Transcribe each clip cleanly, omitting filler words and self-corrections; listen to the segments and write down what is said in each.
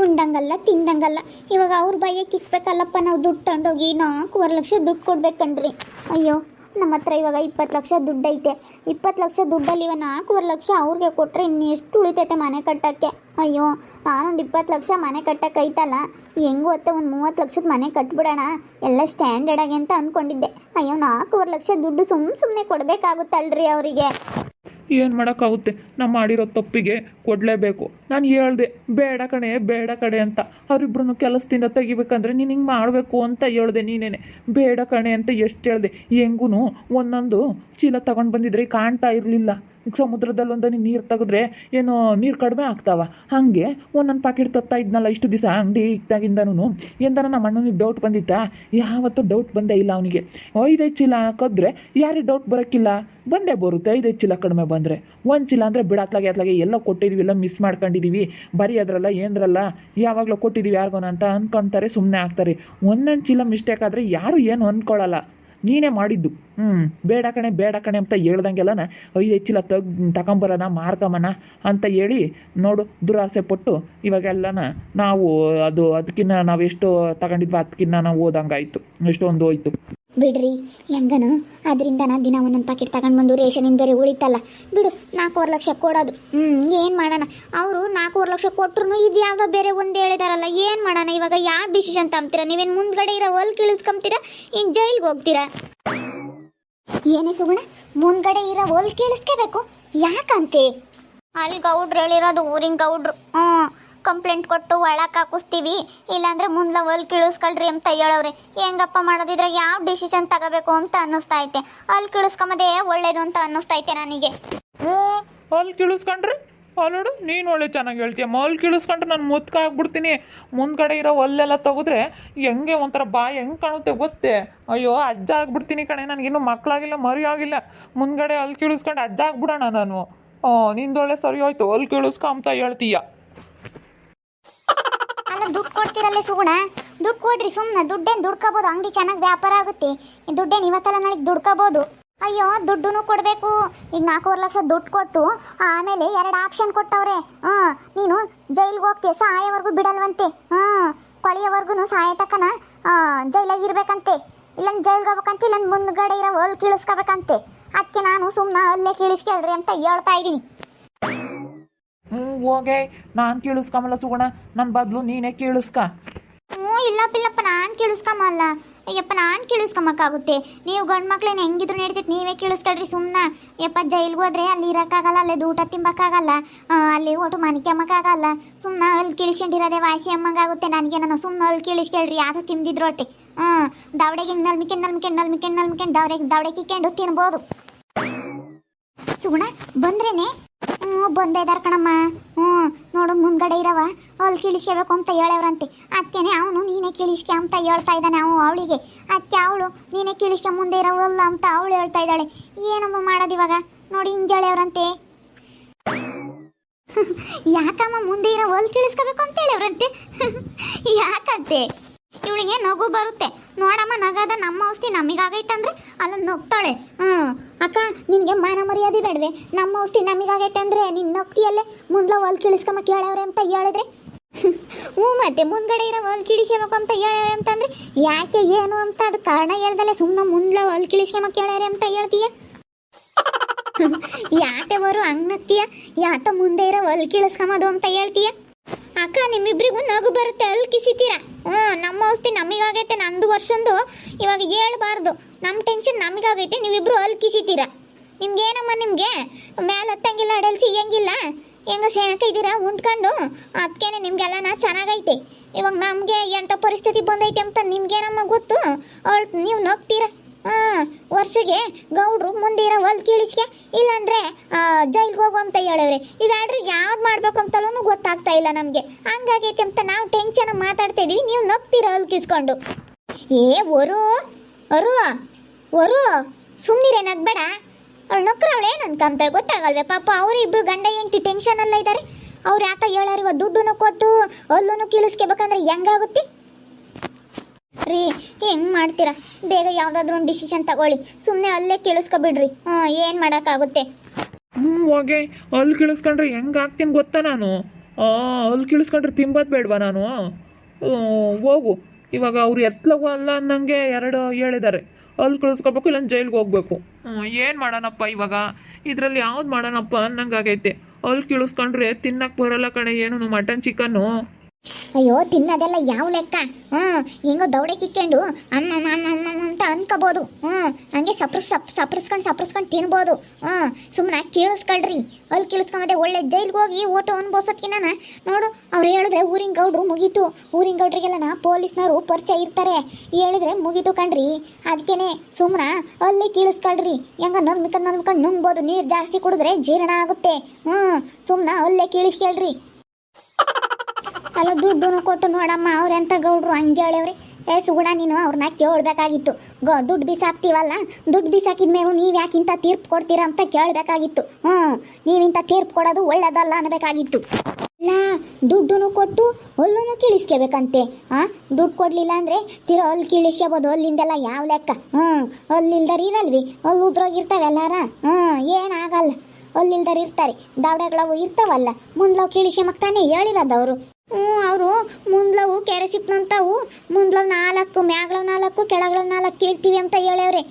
ಉಂಡಂಗಲ್ಲ ತಿಂದಂಗಲ್ಲ. ಇವಾಗ ಅವ್ರ ಬೈಯಕ್ಕೆ ಇಕ್ಬೇಕಲ್ಲಪ್ಪ, ನಾವು ದುಡ್ಡು ತಗೊಂಡೋಗಿ 4.25 ಲಕ್ಷ ದುಡ್ಡು ಕೊಡ್ಬೇಕಣ್ರಿ. ಅಯ್ಯೋ, ನಮ್ಮ ಹತ್ರ ಇವಾಗ 20 ಲಕ್ಷ ದುಡ್ಡು ಐತೆ. 20 ಲಕ್ಷ ದುಡ್ಡಲ್ಲಿ ಇವಾಗ 4.25 ಲಕ್ಷ ಅವ್ರಿಗೆ ಕೊಟ್ಟರೆ ಇನ್ನೆಷ್ಟು ಉಳಿತೈತೆ ಮನೆ ಕಟ್ಟೋಕ್ಕೆ? ಅಯ್ಯೋ, ನಾನೊಂದು 20 ಲಕ್ಷ ಮನೆ ಕಟ್ಟಕ್ಕೆ ಐತಲ್ಲ, ಹೆಂಗೂ ಹೊತ್ತೆ ಒಂದು 30 ಲಕ್ಷದ ಮನೆ ಕಟ್ಬಿಡೋಣ ಎಲ್ಲ ಸ್ಟ್ಯಾಂಡರ್ಡಾಗಿ ಅಂತ ಅಂದ್ಕೊಂಡಿದ್ದೆ. ಅಯ್ಯೋ, 4.25 ಲಕ್ಷ ದುಡ್ಡು ಸುಮ್ಮನೆ ಕೊಡಬೇಕಾಗುತ್ತಲ್ರಿ ಅವರಿಗೆ. ಏನು ಮಾಡೋಕ್ಕಾಗುತ್ತೆ, ನಾವು ಮಾಡಿರೋ ತಪ್ಪಿಗೆ ಕೊಡಲೇಬೇಕು. ನಾನು ಹೇಳ್ದೆ ಬೇಡ ಕಣೆ ಅಂತ. ಅವರಿಬ್ರು ಕೆಲಸದಿಂದ ತೆಗಿಬೇಕಂದ್ರೆ ನೀನು ಹಿಂಗೆ ಮಾಡಬೇಕು ಅಂತ ಹೇಳ್ದೆ. ನೀನೇನೆ ಬೇಡ ಕಣೆ ಅಂತ ಎಷ್ಟು ಹೇಳ್ದೆ. ಹೆಂಗೂ ಒಂದೊಂದು ಚೀಲ ತಗೊಂಡು ಬಂದಿದ್ರೆ ಕಾಣ್ತಾ ಇರಲಿಲ್ಲ. ಈಗ ಸಮುದ್ರದಲ್ಲಿ ಒಂದನಿ ನೀರು ತೆಗೆದ್ರೆ ಏನು ನೀರು ಕಡಿಮೆ ಆಗ್ತಾವ? ಹಾಗೆ ಒಂದೊಂದು ಪಾಕೆಟ್ ತತ್ತಾ ಇದ್ನಲ್ಲ ಇಷ್ಟು ದಿವಸ ಅಂಗಡಿ ಇದ್ದಾಗಿಂದನೂ. ಎಂದನ ನಮ್ಮ ಅಣ್ಣನಿಗೆ ಡೌಟ್ ಬಂದಿತ್ತಾ? ಯಾವತ್ತೂ ಡೌಟ್ ಬಂದೇ ಇಲ್ಲ ಅವನಿಗೆ. 5 ಚೀಲ ಹಾಕಿದ್ರೆ ಯಾರಿಗೆ ಡೌಟ್ ಬರೋಕ್ಕಿಲ್ಲ? ಬಂದೇ ಬರುತ್ತೆ 5 ಚೀಲ ಕಡಿಮೆ ಬಂದರೆ. 1 ಚೀಲ ಅಂದರೆ ಬಿಡಾತ್ಲಾಗೆ ಎಲ್ಲ ಕೊಟ್ಟಿದ್ದೀವಿ, ಎಲ್ಲ ಮಿಸ್ ಮಾಡ್ಕೊಂಡಿದ್ದೀವಿ, ಬರೀ ಅದರಲ್ಲ ಏನರಲ್ಲ ಯಾವಾಗಲೂ ಕೊಟ್ಟಿದ್ದೀವಿ ಯಾರಿಗೋನ ಅಂತ ಅಂದ್ಕೊಳ್ತಾರೆ, ಸುಮ್ಮನೆ ಆಗ್ತಾರೆ. ಒಂದೊಂದು ಚೀಲ ಮಿಸ್ಟೇಕ್ ಆದರೆ ಯಾರು ಏನು ಅಂದ್ಕೊಳ್ಳಲ್ಲ. ನೀನೇ ಮಾಡಿದ್ದು. ಬೇಡ ಕಣೆ ಅಂತ ಹೇಳ್ದಂಗೆಲ್ಲನ 5 ಚೀಲ ತಗೊಂಬರೋಣ ಮಾರ್ಕಮ್ಮನ ಅಂತ ಹೇಳಿ ನೋಡು ದುರಾಸೆ ಪಟ್ಟು ಇವಾಗೆಲ್ಲನ ನಾವು ಅದಕ್ಕಿನ್ನ ನಾವು ಎಷ್ಟು ತಗೊಂಡಿದ್ವಿ ಅದಕ್ಕಿನ್ನ ನಾವು ಓದಂಗಾಯಿತು, ಎಷ್ಟೊಂದು ಹೋಯ್ತು. ಬಿಡ್ರಿ, ಹೆಂಗನ ಅದರಿಂದ ದಿನ ಒಂದೊಂದು ಪ್ಯಾಕೆಟ್ ತಗೊಂಡು ಬಂದು ರೇಷನಿಂದ ಬೇರೆ ಉಳಿತಲ್ಲ. ಬಿಡು, 4.25 ಲಕ್ಷ ಕೊಡೋದು. ಏನು ಮಾಡೋಣ? ಅವರು 4.25 ಲಕ್ಷ ಕೊಟ್ಟರು ಇದು ಯಾವುದೋ ಬೇರೆ ಒಂದು ಹೇಳಿದಾರಲ್ಲ, ಏನು ಮಾಡೋಣ ಇವಾಗ? ಯಾವ ಡಿಸಿಷನ್ ತಗೊಂತೀರಾ? ನೀವೇನು ಮುಂದ್ಗಡೆ ಇರೋ ಹೊಲ್ ಕೀಳಿಸ್ಕೊಂತೀರಾ, ಇನ್ನು ಜೈಲ್ಗೆ ಹೋಗ್ತೀರಾ? ಏನೇ ಸುಗುಣ, ಮುಂದ್ಗಡೆ ಇರೋ ಹೊಲ್ ಕೇಳಿಸ್ಕೋಬೇಕು ಯಾಕಂತೆ? ಅಲ್ಲಿ ಗೌಡ್ರು ಹೇಳಿರೋದು, ಊರಿನ ಗೌಡ್ರು. ಕಂಪ್ಲೇಂಟ್ ಕೊಟ್ಟು ಒಳಕ್ಕೆ ಹಾಕಿಸ್ತೀವಿ, ಇಲ್ಲಾಂದ್ರೆ ಮುಂದೆ ಹೊಲ್ ಕೀಳಿಸ್ಕೊಳ್ರಿ ಅಂತ ಹೇಳವ್ರೆ. ಹೆಂಗಪ್ಪ ಮಾಡೋದಿದ್ರೆ ಯಾವ ಡಿಸಿಷನ್ ತಗೋಬೇಕು ಅಂತ ಅನ್ನಿಸ್ತಾ ಐತೆ. ಅಲ್ಲಿ ಕೀಳಿಸ್ಕೊಂಬದೇ ಒಳ್ಳೇದು ಅಂತ ಅನ್ನಿಸ್ತೈತೆ ನನಗೆ. ಅಲ್ಲಿ ಕೀಳಿಸ್ಕೊಂಡ್ರೆ ನೋಡು, ನೀನು ಒಳ್ಳೆ ಚೆನ್ನಾಗಿ ಹೇಳ್ತೀಯ. ಅಲ್ಲಿ ಕೀಳಿಸ್ಕೊಂಡ್ರೆ ನಾನು ಮುತ್ಕ ಆಗ್ಬಿಡ್ತೀನಿ. ಮುಂದ್ಗಡೆ ಇರೋ ಹೊಲ್ಲೆಲ್ಲ ತೆಗೆದ್ರೆ ಹೆಂಗೆ ಒಂಥರ ಬಾಯಿ ಹೆಂಗೆ ಕಾಣುತ್ತೆ ಗೊತ್ತೇ? ಅಯ್ಯೋ, ಅಜ್ಜ ಆಗ್ಬಿಡ್ತೀನಿ ಕಣೆ. ನನಗಿನ್ನೂ ಮಕ್ಕಳಾಗಿಲ್ಲ, ಮರಿ ಆಗಿಲ್ಲ. ಮುಂದ್ಗಡೆ ಅಲ್ಲಿ ಕೀಳಿಸ್ಕೊಂಡು ಅಜ್ಜ ಆಗ್ಬಿಡೋಣ ನಾನು. ನಿಂದೊಳ್ಳೆ ಸರಿ ಹೋಯ್ತು, ಅಲ್ಲಿ ಕೀಳಿಸ್ಕೊ ಅಂತ ಹೇಳ್ತೀಯ. ದುಡ್ಡು ಕೊಡ್ತೀರಲ್ಲೇ ಸುಗುಣ, ದುಡ್ಡು ಕೊಡ್ರಿ ಸುಮ್ಮನೆ. ದುಡ್ಡೇನು ದುಡ್ಕೋಬೋದು, ಅಂಗಡಿ ಚೆನ್ನಾಗಿ ವ್ಯಾಪಾರ ಆಗುತ್ತೆ. ದುಡ್ಡೇನು ಇವತ್ತೆಲ್ಲ ನಾಳೆಗೆ ದುಡ್ಕೋಬೋದು. ಅಯ್ಯೋ, ದುಡ್ಡು ಕೊಡಬೇಕು. ಈಗ 4.25 ಲಕ್ಷ ದುಡ್ಡು ಕೊಟ್ಟು ಆಮೇಲೆ 2 ಆಪ್ಷನ್ ಕೊಟ್ಟವ್ರೆ. ನೀನು ಜೈಲ್ಗೆ ಹೋಗ್ತೀಯ, ಸಾಯೋವರೆಗೂ ಬಿಡಲ್ವಂತೆ. ಕೊಳೆಯೋವರೆಗೂ ಸಾಯ ತಕ್ಕನ ಜೈಲಾಗಿರ್ಬೇಕಂತೆ. ಇಲ್ಲಂದು ಜೈಲ್ಗೆ ಹೋಗ್ಬೇಕಂತ, ಇಲ್ಲಂದು ಮುಂದ್ಗಡೆ ಇರೋ ಹೊಲ್ ಕೀಳಿಸ್ಕೋಬೇಕಂತೆ. ಅದಕ್ಕೆ ನಾನು ಸುಮ್ಮನೆ ಅಲ್ಲೇ ಕೀಳಿಸ್ಕೇಳ್ರಿ ಅಂತ ಹೇಳ್ತಾ ಇದ್ದೀನಿ. ಹೋಗೆ, ನಾನು ಕೀಳಿಸ್ಕೊಂಬಲ್ಲ ಸುಗುಣ, ನನ್ನ ಬದಲು ನೀನೇ ಕೀಳಿಸ್ಕ. ಇಲ್ಲಪ್ಪ, ನಾನು ಕೀಳಿಸ್ಕೊಂಬಲ್ಲ. ಅಯ್ಯಪ್ಪ, ನಾನು ಕೀಳಿಸ್ಕೊಂಬಕ್ಕಾಗುತ್ತೆ? ನೀವು ಗಂಡು ಮಕ್ಳೇನು ಹೆಂಗಿದ್ರು ನಡೀತೈತೆ, ನೀವೇ ಕೀಳಿಸ್ಕೊಳ್ರಿ ಸುಮ್ಮನೆ. ಯಪ್ಪ, ಜೈಲ್ಗೆ ಹೋದ್ರೆ ಅಲ್ಲಿ ಇರೋಕ್ಕಾಗಲ್ಲ, ಅಲ್ಲಿ ಊಟ ತಿಂಬಕ್ಕಾಗಲ್ಲ, ಅಲ್ಲಿ ಒಟ್ಟು ಮನಿಕೆಮ್ಮಕ್ಕಾಗಲ್ಲ. ಸುಮ್ಮನೆ ಅಲ್ಲಿ ಕೀಳಿಸ್ಕೊಂಡಿರೋದೇ ವಾಸಿ ಅಮ್ಮಂಗಾಗುತ್ತೆ ನನಗೆ. ನಾನು ಸುಮ್ಮನೆ ಅಲ್ಲಿ ಕೀಳಿಸ್ಕೇಳ್ರಿ, ಯಾವುದು ತಿಂದಿದ್ರು ಒಟ್ಟೆ. ದವಡೆಗೆ ನಲ್ಮಿಕೊಂಡು ದವಡೆ ಕಿಕ್ಕೊಂಡು ತಿನ್ಬೋದು. ಸುಗುಣ ಬಂದ್ರೇನೆ? ಬಂದೇ ಇದಾರ ಕಣಮ್ಮ. ನೋಡು, ಮುಂದ್ಗಡೆ ಇರವ ಅಲ್ಲಿ ಕೀಳಿಸ್ಕೋಬೇಕು ಅಂತ ಹೇಳವ್ರಂತೆ. ಅದಕ್ಕೇನೆ ಅವನು ನೀನೇ ಕೀಳಿಸ್ಕೆ ಅಂತ ಹೇಳ್ತಾ ಇದ್ದಾನೆ ಅವಳಿಗೆ. ಅದಕ್ಕೆ ಅವಳು ನೀನೇ ಕೀಳಿಸ್ಕೆ ಮುಂದೆ ಇರೋವಲ್ಲ ಅಂತ ಅವಳು ಹೇಳ್ತಾ ಇದ್ದಾಳೆ. ಏನಮ್ಮ ಮಾಡೋದು ಇವಾಗ? ನೋಡಿ, ಹಿಂಗೆ ಹೇಳವ್ರಂತೆ. ಯಾಕಮ್ಮ ಮುಂದೆ ಇರೋ ಹೊಲ್ ಕೀಳಿಸ್ಕೋಬೇಕು ಅಂತ ಹೇಳವ್ರಂತೆ? ಯಾಕಂತೆ? ಇವಳಿಗೆ ನಗು ಬರುತ್ತೆ ನೋಡಮ್ಮ. ನಗದ ನಮ್ಮ ಔಷಧಿ ನಮಗಾಗೈತಂದ್ರೆ ಅಲ್ಲೊಂದು ನಗ್ತಾಳೆ. ಅಕ್ಕ, ನಿನಗೆ ಮಾನ ಮರ್ಯಾದೆ ಬೇಡವೆ? ನಮ್ಮ ಔಷಧಿ ನಮಗಾಗೈತೆ ಅಂದರೆ ನಿನ್ನ ನಗ್ತಿಯಲ್ಲೇ ಮುಂದೆ ಹೊಲ್ ಕೀಳಿಸ್ಕೊಂಬ ಕೇಳವ್ರೆ ಅಂತ ಹೇಳಿದ್ರೆ? ಮತ್ತೆ ಮುಂದ್ಗಡೆ ಇರೋ ಹೊಲ್ ಕೀಳಿಸ್ಕೋಬೇಕು ಅಂತ ಹೇಳ್ಯಾರೆ ಅಂತಂದ್ರೆ ಯಾಕೆ ಏನು ಅಂತ ಅದು ಕಾರಣ ಹೇಳ್ದಲೆ ಸುಮ್ಮನೆ ಮುಂದೆ ಹೊಲ್ ಕೀಳಿಸ್ಕೊಂಬ ಕೇಳ್ಯಾರೆ ಅಂತ ಹೇಳ್ತೀಯ? ಯಾಕೆ ಬರು ಹಂಗತ್ತೀಯ? ಯಾಕೆ ಮುಂದೆ ಇರೋ ಹೊಲ್ ಕೀಳಿಸ್ಕೊಂಬದು ಅಂತ ಹೇಳ್ತೀಯ? ಅಕ್ಕ, ನಿಮ್ಮಿಬ್ರಿಗೂ ನಗು ಬರುತ್ತೆ, ಅಲ್ಲಿ ಕಿಸಿತೀರಾ. ನಮ್ಮ ಔಷಧಿ ನಮಗಾಗೈತೆ, ನಂದು ವರ್ಷಂದು ಇವಾಗ ಹೇಳ್ಬಾರ್ದು. ನಮ್ಮ ಟೆನ್ಷನ್ ನಮಗಾಗೈತೆ, ನೀವಿಬ್ರು ಅಲ್ಲಿ ಕಿಸಿತೀರಾ. ನಿಮ್ಗೇನಮ್ಮ, ನಿಮಗೆ ಮೇಲೆ ಹತ್ತಂಗಿಲ್ಲ, ಅಡಲ್ಸಿ ಹೆಂಗಿಲ್ಲ, ಹೆಂಗ ಸೆಣಕ ಇದ್ದೀರಾ ಉಂಟ್ಕೊಂಡು. ಅದಕ್ಕೇನೆ ನಿಮಗೆಲ್ಲನ ಚೆನ್ನಾಗೈತೆ. ಇವಾಗ ನಮಗೆ ಎಂಥ ಪರಿಸ್ಥಿತಿ ಬಂದೈತೆ ಅಂತ ನಿಮ್ಗೇನಮ್ಮ ಗೊತ್ತು? ನೀವು ನಗ್ತೀರಾ. ವರ್ಷಗೆ ಗೌಡ್ರು ಮುಂದೆ ಇರೋ ಹೊಲ್ ಕೀಳಿಸ್ಕೆ, ಇಲ್ಲಾಂದ್ರೆ ಜೈಲ್ಗೆ ಹೋಗು ಅಂತ ಹೇಳವ್ರೆ. ಇವೆರಡ್ರಿಗೆ ಯಾವ್ದು ಮಾಡ್ಬೇಕು ಅಂತಲೂ ಗೊತ್ತಾಗ್ತಾ ಇಲ್ಲ ನಮಗೆ. ಹಂಗಾಗೈತೆ ಅಂತ ನಾವು ಟೆನ್ಷನ್ ಮಾತಾಡ್ತಾ ಇದೀವಿ, ನೀವು ನಗ್ತೀರ ಹೊಲ್ ಕಿಸ್ಕೊಂಡು. ವರು ಸುಮ್ಮನಿರೇ, ನಗ್ಬೇಡ. ಅವಳು ನಕ್ರ ಅವಳು ಏನು ಅನ್ಕೊಂತಾಳೆ ಗೊತ್ತಾಗಲ್ವೇ? ಪಾಪ ಅವರಿಬ್ರು ಗಂಡ ಹೆಂಡತಿ ಟೆನ್ಷನ್ ಅಲ್ಲ ಇದ್ದಾರೆ. ಅವ್ರು ಯಾಕ ಹೇಳಾರಿವ ದುಡ್ಡನ್ನು ಕೊಟ್ಟು ಅಲ್ಲೂ ಕೀಳಿಸ್ಕೋಬೇಕಂದ್ರೆ ಹೆಂಗಾಗುತ್ತೆ ರೀ? ಹೆಂಗೆ ಮಾಡ್ತೀರಾ? ಬೇಗ ಯಾವುದಾದ್ರೂ ಒಂದು ಡಿಸಿಷನ್ ತಗೊಳ್ಳಿ. ಸುಮ್ಮನೆ ಅಲ್ಲೇ ಕೇಳಿಸ್ಕೊಬಿಡ್ರಿ. ಏನು ಮಾಡೋಕ್ಕಾಗುತ್ತೆ? ಹೋಗಿ ಅಲ್ಲಿ ಕೇಳಿಸ್ಕೊಂಡ್ರೆ ಹೆಂಗೆ ಆಗ್ತೀನಿ ಗೊತ್ತಾ ನಾನು? ಅಲ್ಲಿ ಕಿಳಿಸ್ಕೊಂಡ್ರೆ ತಿಂಬೋದು ಬೇಡವಾ ನಾನು? ಹೋಗು. ಇವಾಗ ಅವ್ರು ಎತ್ಲಗೂ ಅಲ್ಲ ಅನ್ನಂಗೆ ಎರಡು ಹೇಳಿದ್ದಾರೆ. ಅಲ್ಲಿ ಕಳಿಸ್ಕೋಬೇಕು, ಇಲ್ಲ ಜೈಲಿಗೆ ಹೋಗ್ಬೇಕು. ಏನು ಮಾಡೋಣಪ್ಪ ಇವಾಗ? ಇದರಲ್ಲಿ ಯಾವ್ದು ಮಾಡೋಣಪ್ಪ ಅನ್ನಂಗಾಗೈತೆ. ಅಲ್ಲಿ ಕಿಳಿಸ್ಕೊಂಡ್ರೆ ತಿನ್ನಕ್ಕೆ ಬರೋಲ್ಲ ಕಣೆ ಏನು ಮಟನ್ ಚಿಕನ್ನು. ಅಯ್ಯೋ ತಿನ್ನೋದೆಲ್ಲ ಯಾವ ಲೆಕ್ಕ? ಹಿಂಗೋ ದೌಡೆ ಕಿಕ್ಕೊಂಡು ಅಮ್ಮ ಅಮ್ಮ ಅಮ್ಮ ಅಂತ ಅನ್ಕೋಬೋದು. ಹಂಗೆ ಸಪ್ರಿಸ್ಕೊಂಡು ತಿನ್ಬೋದು. ಸುಮ್ಮನೆ ಕೇಳಿಸ್ಕೊಳ್ರಿ. ಅಲ್ಲಿ ಕೇಳಿಸ್ಕೊಂಬದೆ ಒಳ್ಳೆ ಜೈಲ್ಗೆ ಹೋಗಿ ಓಟು ಅನ್ಬೋಸೋದ್ಕಿನ್ನ ನೋಡು, ಅವ್ರು ಹೇಳಿದ್ರೆ ಊರಿನ ಗೌಡ್ರು ಮುಗೀತು. ಊರಿನ ಗೌಡ್ರಿಗೆಲ್ಲ ಪೊಲೀಸ್ನವರು ಪರಿಚಯ ಇರ್ತಾರೆ. ಹೇಳಿದ್ರೆ ಮುಗೀತು ಕಣ್ರಿ. ಅದಕ್ಕೇನೆ ಸುಮ್ಮನೆ ಅಲ್ಲಿ ಕೇಳಿಸ್ಕೊಳ್ರಿ. ಹೆಂಗ ನಲ್ಮಿಕೊಂಡು ನುಂಗ್ಬೋದು. ನೀರು ಜಾಸ್ತಿ ಕುಡಿದ್ರೆ ಜೀರ್ಣ ಆಗುತ್ತೆ. ಸುಮ್ಮನೆ ಅಲ್ಲೇ ಕೇಳಿಸ್ಕೊಳ್ರಿ. ಅಲ್ಲ ದುಡ್ಡು ಕೊಟ್ಟು ನೋಡಮ್ಮ, ಅವ್ರೆಂಥ ಗೌಡ್ರು ಹಂಗೆ ಹೇಳವ್ರಿ. ಸುಗುಣ ನೀನು ಅವ್ರನ್ನ ಕೇಳಬೇಕಾಗಿತ್ತು. ದುಡ್ಡು ಬಿಸಾಕ್ತೀವಲ್ಲ, ದುಡ್ಡು ಬಿಸಾಕಿದ ಮೇಲೂ ನೀವು ಯಾಕಿಂತ ತೀರ್ಪು ಕೊಡ್ತೀರಾ ಅಂತ ಕೇಳಬೇಕಾಗಿತ್ತು. ನೀವಿಂತ ತೀರ್ಪು ಕೊಡೋದು ಒಳ್ಳೇದಲ್ಲ ಅನ್ನಬೇಕಾಗಿತ್ತು. ಇಲ್ಲ, ದುಡ್ಡು ಕೊಟ್ಟು ಅಲ್ಲೂ ಕೀಳಿಸ್ಕೋಬೇಕಂತೆ. ದುಡ್ಡು ಕೊಡಲಿಲ್ಲ ಅಂದರೆ ತೀರ ಅಲ್ಲಿ ಕೀಳಿಸ್ಕೋಬೋದು. ಅಲ್ಲಿಂದೆಲ್ಲ ಯಾವ ಲೆಕ್ಕ? ಅಲ್ಲಿಲ್ದರ ಇರಲ್ವಿ, ಅಲ್ಲಿ ಉದ್ರೋಗಿರ್ತಾವೆ ಎಲ್ಲಾರ. ಏನಾಗಲ್ಲ, ಅಲ್ಲಿಲ್ದರ ಇರ್ತಾರೆ. ದಾವಡೆಗಳವು ಇರ್ತಾವಲ್ಲ, ಮುಂದ್ಲವು ಕೀಳಿಸ್ಕೊಂಬಕ್ತಾನೆ ಹೇಳಿರೋದವರು. ಅವರು ಮುಂದ್ಲವು ಕೆರೆ ಸಿಪ್ನಂತವು ಮುಂದ್ಲವು 4, ಮ್ಯಾಗ್ಲವ್ 4, ಕೆಳಗ್ಲವ್ 4 ಕೀಳ್ತೀವಿ ಅಂತ ಹೇಳವ್ರೆ.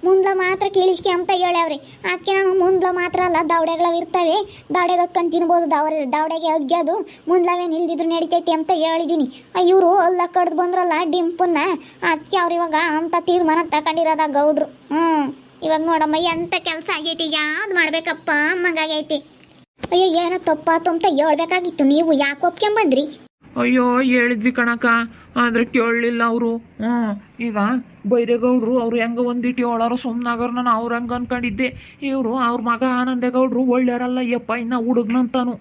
ಮುಂದ್ಲ ಮಾತ್ರ ಕೀಳಿಸ್ಕೆ ಅಂತ ಹೇಳವ್ರೆ. ಅದಕ್ಕೆ ನಾನು ಮುಂದ್ಲ ಮಾತ್ರ ಅಲ್ಲ, ದವಡೆಗಳವು ಇರ್ತವೆ, ದವಡೆಗೆ ಹತ್ಕೊಂಡು ತಿನ್ಬೋದು. ದವಡೆಗೆ ಅಗ್ಗೋದು ಮುಂದ್ಲವೇನು ಇಲ್ದಿದ್ರು ನಡಿತೈತಿ ಅಂತ ಹೇಳಿದ್ದೀನಿ. ಇವರು ಅಲ್ಲ ಕಡ್ದು ಬಂದ್ರಲ್ಲ ಡಿಂಪನ್ನ, ಅದಕ್ಕೆ ಅವ್ರು ಇವಾಗ ಅಂತ ತೀರ್ಮಾನ ತಗೊಂಡಿರೋದ ಗೌಡ್ರು. ಇವಾಗ ನೋಡಮ್ಮ ಎಂಥ ಕೆಲಸ ಆಗೈತಿ, ಯಾವ್ದು ಮಾಡ್ಬೇಕಪ್ಪ ಅಮ್ಮಂಗಾಗೈತಿ. ಅಯ್ಯೋ ಏನೋ ತಪ್ಪಾತು ಅಂತ ಹೇಳ್ಬೇಕಾಗಿತ್ತು. ನೀವು ಯಾಕೆ ಒಪ್ಕೊಂಬಂದ್ರಿ? ಅಯ್ಯೋ ಹೇಳಿದ್ವಿ ಕಣಕ್ಕ, ಆದರೆ ಕೇಳಲಿಲ್ಲ ಅವರು. ಈಗ ಬೈರೇಗೌಡರು ಅವ್ರು ಹೆಂಗೆ ಒಂದಿಟ್ಟು ಹೇಳೋರು ಸುಮ್ಮನಾಗೋರು. ನಾನು ಅವ್ರು ಹಂಗೆ ಅನ್ಕೊಂಡಿದ್ದೆ. ಇವರು ಅವ್ರ ಮಗ ಆನಂದೇಗೌಡರು ಒಳ್ಳೆಯವರಲ್ಲ ಯಪ್ಪ, ಇನ್ನು ಹುಡುಗ್ನಂತಾನು.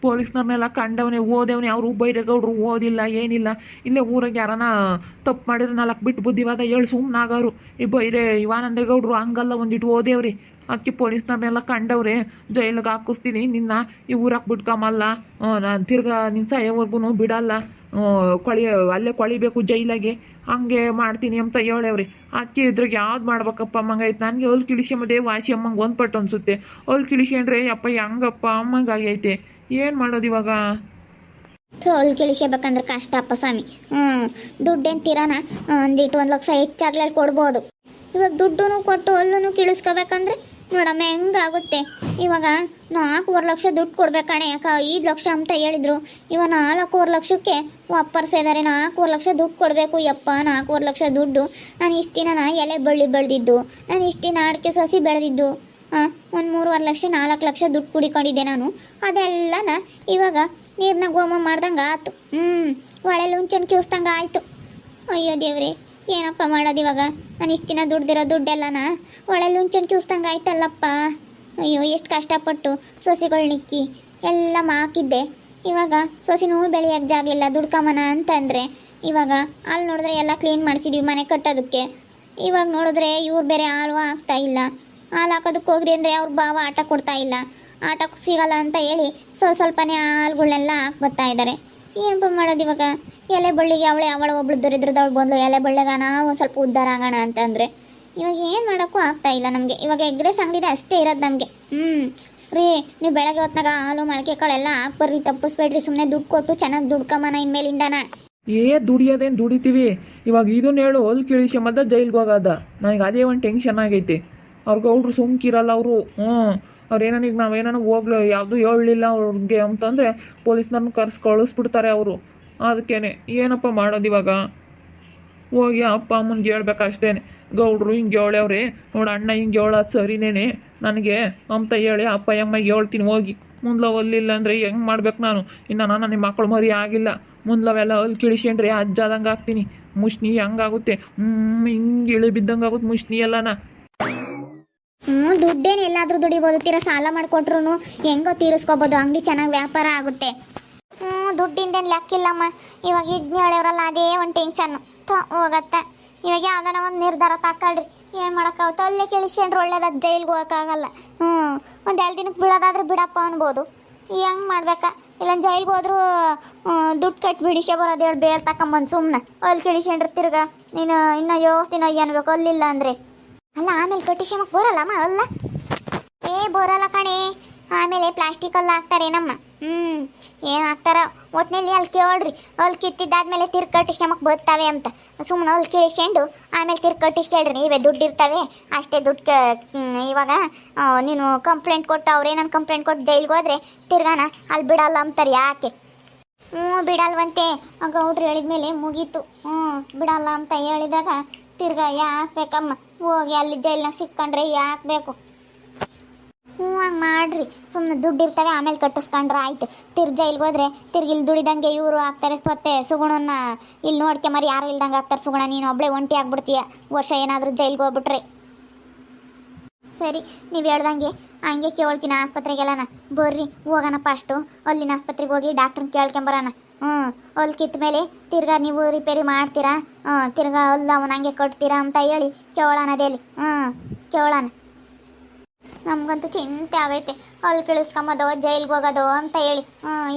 ಪೊಲೀಸ್ನವ್ರನ್ನೆಲ್ಲ ಕಂಡವನೇ ಓದೇವನೇ. ಅವರು ಬೈರೇಗೌಡರು ಓದಿಲ್ಲ ಏನಿಲ್ಲ. ಇಲ್ಲೇ ಊರಾಗ ಯಾರನ ತಪ್ಪು ಮಾಡಿದ್ರೆ 4 ಬಿಟ್ಟು ಬುದ್ಧಿವಾದ ಹೇಳಿ ಸುಮ್ಮನಾಗೋರು. ಈ ಆನಂದೇಗೌಡರು ಹಂಗಲ್ಲ, ಒಂದಿಟ್ಟು ಓದೇವ್ರಿ. ಅದಕ್ಕೆ ಪೊಲೀಸ್ನವ್ರನ್ನೆಲ್ಲ ಕಂಡವ್ರೆ. ಜೈಲಿಗೆ ಹಾಕಿಸ್ತೀನಿ ನಿನ್ನ, ಈ ಊರಾಗ ಬಿಟ್ಕೊಂಬಲ್ಲ, ನಾನು ತಿರ್ಗಾ ನಿನ್ನ ಸಾಯೋವರೆಗೂ ಬಿಡಲ್ಲ, ಅಲ್ಲೇ ಕೊಳಿಬೇಕು ಜೈಲಾಗೆ, ಹಂಗೆ ಮಾಡ್ತೀನಿ ಅಂತ ಹೇಳವ್ರಿ. ಅದಕ್ಕೆ ಇದ್ರಾಗ ಯಾವ್ದು ಮಾಡ್ಬೇಕಪ್ಪ ಅಮ್ಮಂಗಾಯ್ತು. ನನಗೆ ಅಲ್ಲಿ ಕಿಳಿಸ್ಕೊಂಬದೇ ವಾಸಿ ಅಮ್ಮಂಗೆ ಒಂದು ಪಟ್ಟು ಅನ್ಸುತ್ತೆ. ಅಲ್ಲಿ ಕಿಳಿಸ್ಕೊಂಡ್ರೆ ಅಪ್ಪ ಹೆಂಗಪ್ಪ ಅಮ್ಮಂಗಾಗೈತೆ. ಏನು ಮಾಡೋದು ಇವಾಗ? ಅಲ್ಲಿ ಕಿಳಿಸ್ಬೇಕಂದ್ರೆ ಕಷ್ಟಪ್ಪ ಸ್ವಾಮಿ. ದುಡ್ಡೇನು ತೀರಾನ ಒಂದಿಟ್ಟು 1 ಲಕ್ಷ ಹೆಚ್ಚಾಗ್ಲಲ್ಲಿ ಕೊಡ್ಬೋದು. ಇವಾಗ ದುಡ್ಡು ಕೊಟ್ಟು ಅಲ್ಲೂ ಕೀಳಿಸ್ಕೋಬೇಕಂದ್ರೆ ನೋಡಮ್ಮ ಹೆಂಗಾಗುತ್ತೆ. ಇವಾಗ 4.5 ಲಕ್ಷ ದುಡ್ಡು ಕೊಡ್ಬೇಕಣೆ. 5 ಲಕ್ಷ ಅಂತ ಹೇಳಿದ್ರು. ಇವಾಗ 4.5 ಲಕ್ಷಕ್ಕೆ ವಾಪರ್ಸಿದ್ದಾರೆ. 4.5 ಲಕ್ಷ ದುಡ್ಡು ಕೊಡಬೇಕು. ಯಪ್ಪ 4.5 ಲಕ್ಷ ದುಡ್ಡು. ನಾನು ಇಷ್ಟು ದಿನ ಎಲೆ ಬಳ್ಳಿ ಬೆಳೆದಿದ್ದು, ನಾನು ಇಷ್ಟು ದಿನ ಅಡಿಕೆ ಸಸಿ ಬೆಳೆದಿದ್ದು, ಒಂದು 3.5 ಲಕ್ಷ 4 ಲಕ್ಷ ದುಡ್ಡು ಕುಡಿಕೊಂಡಿದ್ದೆ ನಾನು. ಅದೆಲ್ಲನ ಇವಾಗ ನೀರನ್ನ ಗೋಮ ಮಾಡ್ದಂಗೆ ಆಯ್ತು. ಒಳ್ಳೆ ಹುಂಚನ್ ಕಿವಿಸ್ದಂಗೆ ಆಯಿತು. ಅಯ್ಯೋ ದೇವ್ರೆ, ಏನಪ್ಪ ಮಾಡೋದು ಇವಾಗ? ನಾನು ಇಷ್ಟು ದಿನ ದುಡ್ದಿರೋ ದುಡ್ಡೆಲ್ಲನ ಒಳ್ಳೆ ಹುಂಚನ್ ಕಿವಿಸ್ದಂಗೆ ಆಯ್ತಲ್ಲಪ್ಪ. ಅಯ್ಯೋ ಎಷ್ಟು ಕಷ್ಟಪಟ್ಟು ಸಸಿಗಳ್ನಿಕ್ಕಿ ಎಲ್ಲ ಹಾಕಿದ್ದೆ. ಇವಾಗ ಸಸಿನೂ ಬೆಳೆಯೋಕ್ಕೆ ಜಾಗ ಇಲ್ಲ ದುಡ್ಕಮನ ಅಂತಂದರೆ, ಇವಾಗ ಅಲ್ಲಿ ನೋಡಿದ್ರೆ ಎಲ್ಲ ಕ್ಲೀನ್ ಮಾಡಿಸಿದ್ವಿ ಮನೆ ಕಟ್ಟೋದಕ್ಕೆ. ಇವಾಗ ನೋಡಿದ್ರೆ ಇವ್ರು ಬೇರೆ ಹಾಲು ಹಾಕ್ತಾ ಇಲ್ಲ. ಹಾಲು ಹಾಕೋದಕ್ಕೆ ಹೋಗ್ರಿ ಅಂದರೆ ಅವ್ರ ಭಾವ ಆಟ ಕೊಡ್ತಾ ಇಲ್ಲ. ಆಟಕ್ಕೆ ಸಿಗಲ್ಲ ಅಂತ ಹೇಳಿ ಸ್ವಲ್ಪನೇ ಹಾಲುಗಳನ್ನೆಲ್ಲ ಹಾಕ್ಬರ್ತಾ ಇದ್ದಾರೆ. ಏನಪ್ಪ ಮಾಡೋದು ಇವಾಗ? ಎಲೆ ಬಳ್ಳಿಗೆ ಅವಳು ಒಬ್ಳು ದರಿದ್ರದವಳು ಬಂದು ಎಲೆ ಬಳ್ಳಿಗೆ ನಾವು ಒಂದು ಸ್ವಲ್ಪ ಉದ್ಧಾರ ಆಗೋಣ ಅಂತಂದರೆ ಇವಾಗ ಏನು ಮಾಡೋಕ್ಕೂ ಆಗ್ತಾ ಇಲ್ಲ ನಮಗೆ. ಇವಾಗ ಎಗ್ರೆಸ್ ಅಂಗಡಿದೆ ಅಷ್ಟೇ ಇರೋದು ನಮಗೆ. ರೀ, ನೀವು ಬೆಳಗ್ಗೆ ಹೊತ್ನಾಗ ಹಾಲು ಮೊಳಕೆ ಕಾಳೆಲ್ಲ ಹಾಕ್ಬರ್ರಿ, ತಪ್ಪಿಸ್ಬೇಡ್ರಿ. ಸುಮ್ಮನೆ ದುಡ್ಡು ಕೊಟ್ಟು ಚೆನ್ನಾಗಿ ದುಡ್ಕಮ್ಮನ ಇನ್ಮೇಲಿಂದಾನ. ದುಡಿಯೋದೇನು ದುಡಿತೀವಿ. ಇವಾಗ ಇದನ್ನ ಹೇಳು, ಅಲ್ಲಿ ಕಿಳಿಸ್ಕೊಂಬಂದ ಜೈಲ್ಗೆ ಹೋಗೋದ. ನನಗೆ ಅದೇ ಒಂದು ಟೆನ್ಷನ್ ಆಗೈತೆ. ಅವ್ರ ಗೌಡ್ರು ಸುಮ್ಕಿರಲ್ಲ ಅವರು. ಅವ್ರೇನೋ ಈಗ ನಾವೇನೋ ಹೋಗ್ಲಿ ಯಾವುದು ಹೇಳಲಿಲ್ಲ ಅವ್ರಿಗೆ ಅಂತಂದರೆ ಪೊಲೀಸ್ನವ್ರನ್ನ ಕಳಿಸ್ಬಿಡ್ತಾರೆ ಅವರು. ಅದಕ್ಕೇನೆ ಏನಪ್ಪ ಮಾಡೋದು ಇವಾಗ? ಹೋಗಿ ಅಪ್ಪ ಅಮ್ಮನಿಗೆ ಹೇಳ್ಬೇಕಷ್ಟೇ. ಗೌಡ್ರು ಹಿಂಗೆ ಹೇಳವ್ರೆ ನೋಡು, ಅಣ್ಣ ಹಿಂಗೆ ಹೇಳೋದು ಸರಿನೇನೆ ನನಗೆ ಅಂತ ಹೇಳಿ ಅಪ್ಪ ಅಮ್ಮಗೆ ಹೇಳ್ತೀನಿ ಹೋಗಿ. ಮುಂದ್ಲವ್ ಅಲ್ಲಿಲ್ಲ ಅಂದರೆ ಹೆಂಗೆ ಮಾಡ್ಬೇಕು ನಾನು? ಇನ್ನು ನನ್ನ ಮಕ್ಕಳು ಮರಿ ಆಗಿಲ್ಲ. ಮುಂದ್ಲವೆಲ್ಲ ಅಲ್ಲಿ ಕಿಳಿಸ್ಕೊಂಡ್ರೆ ಅಜ್ಜಾದಂಗೆ ಆಗ್ತೀನಿ. ಮುಷ್ಣಿ ಹಂಗಾಗುತ್ತೆ, ಹಿಂಗೆ ಇಳಿ ಬಿದ್ದಂಗೆ ಆಗುತ್ತೆ ಮುಷ್ಣಿ ಎಲ್ಲನ. ದುಡ್ಡೇನು ಎಲ್ಲಾದರೂ ದುಡಿಬೋದು. ತೀರ ಸಾಲ ಮಾಡಿಕೊಟ್ರು ಹೆಂಗೋ ತೀರಿಸ್ಕೋಬೋದು. ಅಂಗಡಿ ಚೆನ್ನಾಗಿ ವ್ಯಾಪಾರ ಆಗುತ್ತೆ. ದುಡ್ಡಿಂದೇನು ಲೆಕ್ಕಿಲ್ಲಮ್ಮ. ಇವಾಗ ಇದನ್ನ ಹೇಳವ್ರಲ್ಲ ಅದೇ ಒಂದು ಟೆನ್ಷನ್ನು ಹೋಗತ್ತೆ. ಇವಾಗ ಯಾವ್ದಾನ ಒಂದು ನಿರ್ಧಾರ ತಗೊಳ್ರಿ. ಏನು ಮಾಡೋಕ್ಕಾಗುತ್ತೆ? ಅಲ್ಲೇ ಕೇಳಿಸ್ಕೊಂಡ್ರೆ ಒಳ್ಳೇದಾದ, ಜೈಲಿಗೆ ಹೋಗೋಕ್ಕಾಗಲ್ಲ. ಒಂದು 2 ದಿನಕ್ಕೆ ಬಿಡೋದಾದ್ರೆ ಬಿಡಪ್ಪ ಅನ್ಬೋದು. ಹೆಂಗೆ ಮಾಡ್ಬೇಕಾ? ಇಲ್ಲ ಜೈಲಿಗೆ ಹೋದ್ರೂ ದುಡ್ಡು ಕಟ್ಟಿ ಬಿಡಿಸೇ ಬರೋದು ಹೇಳಿ ಬೇರೆ ತಗೊಂಬಂದು ಸುಮ್ಮನೆ ಅಲ್ಲಿ ಕೇಳಿಸ್ಕೊಂಡ್ರೆ ತಿರ್ಗ ನೀನು ಇನ್ನೂ ಯೋಸ್ತಿನ ಅನ್ಬೇಕು ಅಲ್ಲಿಲ್ಲ ಅಂದರೆ. ಅಲ್ಲ ಆಮೇಲೆ ಕಟ್ಟಿಸ್ಕೊಂಬಕ್ಕೆ ಬರಲ್ಲಮ್ಮ. ಅಲ್ಲ ಬರಲ್ಲ ಕಣೆ. ಆಮೇಲೆ ಪ್ಲಾಸ್ಟಿಕ್ ಅಲ್ಲಿ ಹಾಕ್ತಾರೆ ನಮ್ಮ ಏನು ಹಾಕ್ತಾರ ಒಟ್ಟಿನಲ್ಲಿ ಅಲ್ಲಿ ಕೇಳ್ರಿ ಅಲ್ಲಿ ಕಿತ್ತಿದ್ದಾದ್ಮೇಲೆ ತಿರ್ಕಟ್ಟಿಸ್ಕೊಂಬಕ್ ಬರ್ತಾವೆ ಅಂತ ಸುಮ್ಮನೆ ಅಲ್ಲಿ ಕೇಳಿಸ್ಕೊಂಡು ಆಮೇಲೆ ತಿರ್ಕಟ್ಟಿಸ್ಕೊಳ್ರಿ ನೀವೇ ದುಡ್ಡು ಇರ್ತವೆ ಅಷ್ಟೇ ದುಡ್ಡು ಇವಾಗ ನೀನು ಕಂಪ್ಲೇಂಟ್ ಕೊಟ್ಟು ಅವ್ರೇನಾನು ಕಂಪ್ಲೇಂಟ್ ಕೊಟ್ಟು ಜೈಲಿಗೆ ಹೋದ್ರೆ ತಿರ್ಗಾನ ಅಲ್ಲಿ ಬಿಡಲ್ಲ ಅಂತಾರೆ ಯಾಕೆ ಬಿಡಲ್ವಂತೆ ಗೌಡ್ರು ಹೇಳಿದ್ಮೇಲೆ ಮುಗೀತು ಬಿಡಲ್ಲ ಅಂತ ಹೇಳಿದಾಗ ತಿರ್ಗಾ ಯಾಕೆ ಬೇಕಮ್ಮ ಹೋಗಿ ಅಲ್ಲಿ ಜೈಲ್ನಾಗ ಸಿಕ್ಕೊಂಡ್ರೆ ಯಾಕೆ ಬೇಕು ಹಂಗೆ ಮಾಡ್ರಿ ಸುಮ್ಮನೆ ದುಡ್ಡು ಇರ್ತವೆ ಆಮೇಲೆ ಕಟ್ಟಿಸ್ಕೊಂಡ್ರೆ ಆಯ್ತು ಜೈಲ್ಗೆ ಹೋದ್ರೆ ಇಲ್ಲಿ ದುಡಿದಂಗೆ ಇವರು ಆಗ್ತಾರೆ ಮತ್ತೆ ಸುಗುಣನ್ನ ಇಲ್ಲಿ ನೋಡ್ಕೊಂಬರಿ ಯಾರು ಇಲ್ದಂಗೆ ಆಗ್ತಾರೆ ಸುಗುಣ ನೀನು ಒಬ್ಬಳೆ ಒಂಟಿ ಆಗ್ಬಿಡ್ತೀಯ ವರ್ಷ ಏನಾದರೂ ಜೈಲ್ಗೆ ಹೋಗ್ಬಿಟ್ರೆ ಸರಿ ನೀವು ಹೇಳ್ದಂಗೆ ಹಂಗೆ ಕೇಳ್ತೀನಿ ಆಸ್ಪತ್ರೆಗೆಲ್ಲನ ಬರ್ರಿ ಹೋಗೋಣ ಫಸ್ಟು ಅಲ್ಲಿನ ಆಸ್ಪತ್ರೆಗೆ ಹೋಗಿ ಡಾಕ್ಟ್ರನ್ನ ಕೇಳ್ಕೊಂಬರೋಣ ಅಲ್ಲಿ ಕಿತ್ತ ಮೇಲೆ ತಿರ್ಗಾ ನೀವು ರಿಪೇರಿ ಮಾಡ್ತೀರಾ ತಿರ್ಗಾ ಅಲ್ಲಿ ಅವನ ಹಂಗೆ ಕಟ್ತೀರಾ ಅಂತ ಹೇಳಿ ಕೇಳೋಣ ಅದೇಲಿ ಕೇಳೋಣ ನಮಗಂತೂ ಚಿಂತೆ ಆಗೈತೆ ಅಲ್ಲಿ ಕಿಳಿಸ್ಕೊಂಬೋದು ಜೈಲ್ಗೆ ಹೋಗೋದು ಅಂತ ಹೇಳಿ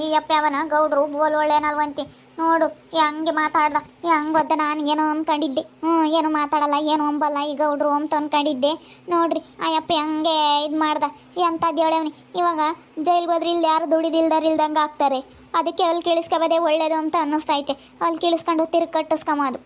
ಈ ಅಪ್ಪ ಅವನ ಗೌಡ್ರು ಬೋಲ್ ಒಳ್ಳೆನಲ್ವಂತಿ ನೋಡು ಹಂಗೆ ಮಾತಾಡ್ದ ಹಂಗೆ ಗೊತ್ತ ನಾನು ಏನೋ ಅಂದ್ಕೊಂಡಿದ್ದೆ ಏನು ಮಾತಾಡಲ್ಲ ಏನು ಅಂಬಲ್ಲ ಈ ಗೌಡ್ರು ಅಂತ ಅಂದ್ಕೊಂಡಿದ್ದೆ ನೋಡ್ರಿ ಆ ಅಪ್ಪ ಹಂಗೆ ಇದು ಮಾಡ್ದ ಎಂಥದ್ದು ಹೇಳವ್ನಿ ಇವಾಗ ಜೈಲ್ಗೆ ಹೋದ್ರೆ ಇಲ್ಲಿ ಯಾರು ದುಡಿದಿಲ್ದಂಗೆ ಆಗ್ತಾರೆ ಅದಕ್ಕೆ ಅಲ್ಲಿ ಕೇಳಿಸ್ಕೊಬೋದೇ ಒಳ್ಳೇದು ಅಂತ ಅನ್ನಿಸ್ತೈತೆ ಅಲ್ಲಿ ಕೇಳಿಸ್ಕೊಂಡು ಕಟ್ಟಿಸ್ಕೊಂಬೋದು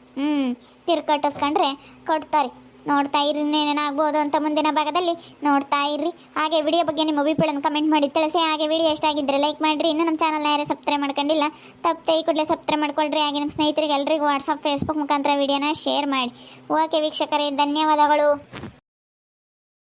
ಕಟ್ಟಿಸ್ಕೊಂಡ್ರೆ ಕೊಡ್ತಾರೆ ನೋಡ್ತಾ ಇರ್ರಿ ಇನ್ನೇನೇನಾಗ್ಬೋದು ಅಂತ ಮುಂದಿನ ಭಾಗದಲ್ಲಿ ನೋಡ್ತಾ ಇರ್ರಿ ಹಾಗೆ ವಿಡಿಯೋ ಬಗ್ಗೆ ನಿಮ್ಮ ಅಭಿಪ್ರಾಯನ ಕಮೆಂಟ್ ಮಾಡಿ ತಿಳಿಸಿ ಹಾಗೆ ವಿಡಿಯೋ ಎಷ್ಟಾಗಿದ್ದರೆ ಲೈಕ್ ಮಾಡಿರಿ ಇನ್ನೂ ನಮ್ಮ ಚಾನಲ್ನ ಯಾರೇ ಸಬ್ಸ್ಕ್ರೈಬ್ ಮಾಡ್ಕೊಂಡಿಲ್ಲ ತಪ್ಪೇ ಈ ಕೂಡಲೇ ಸಬ್ಸ್ಕ್ರೈಬ್ ಮಾಡ್ಕೊಳ್ರಿ ಹಾಗೆ ನಮ್ಮ ಸ್ನೇಹಿತರಿಗೆ ಎಲ್ಲರಿಗೂ ವಾಟ್ಸಪ್ ಫೇಸ್ಬುಕ್ ಮುಖಾಂತರ ವಿಡಿಯೋನ ಶೇರ್ ಮಾಡಿ ಓಕೆ ವೀಕ್ಷಕರೇ ಧನ್ಯವಾದಗಳು.